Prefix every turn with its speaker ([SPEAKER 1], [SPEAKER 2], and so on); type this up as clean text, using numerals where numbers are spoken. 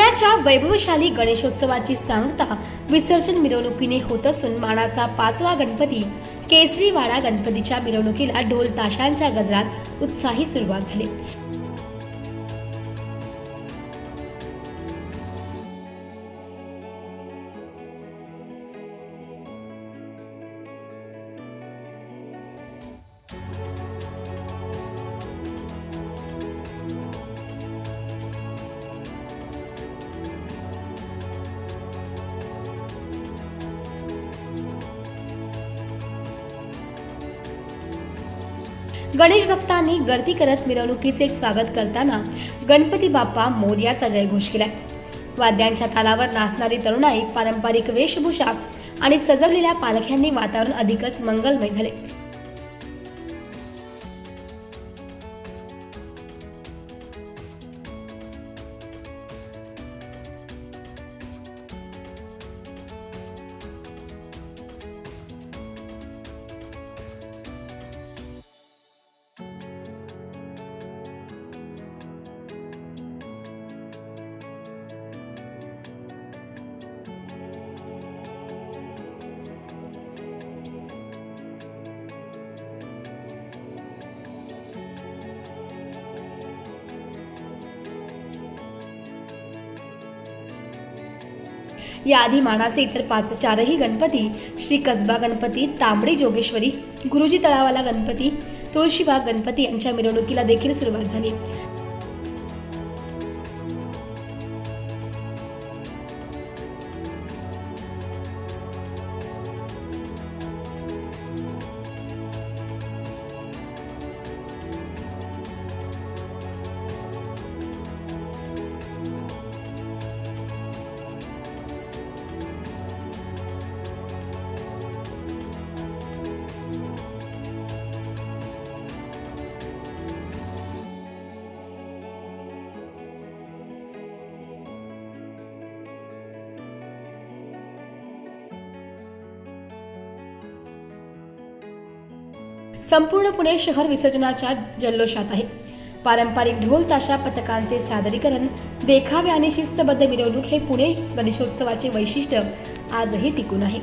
[SPEAKER 1] पुण्याच्या वैभवशाली गणेशोत्सवाची सांगता विसर्जन मिरवणुकीने होत असून मानाचा 5वा गणपती केसरीवाडा गणपतीच्या मिरवणुकीला ढोल ताशांच्या गजरात उत्साही सुरुवात झाली। गणेश भक्तांनी गर्दी करत मिरवणुकीचे स्वागत करताना गणपती बाप्पा मोरयाचा जयघोष केला। वाद्यांच्या तालावर नाचणारी तरुणाई, पारंपरिक वेशभूषा आणि सजवलेल्या पालख्यांनी वातावरण अधिकच मंगलमय झाले। याआधी मानाचे इतर 4ही गणपती श्री कसबा गणपती, तांबडी जोगेश्वरी, गुरुजी तळावाला गणपती, तुळशीबाग गणपती यांच्या मिरवणुकीला देखील सुरुवात झाली। संपूर्ण पुणे शहर विसर्जनाच्या जल्लोषात आहे। पारंपरिक ढोल ताशा पथकांचे सादरीकरण, देखावे आणि शिस्तबद्ध मिरवणूक हे पुणे गणेशोत्सवाचे वैशिष्ट्य आजही टिकून आहे।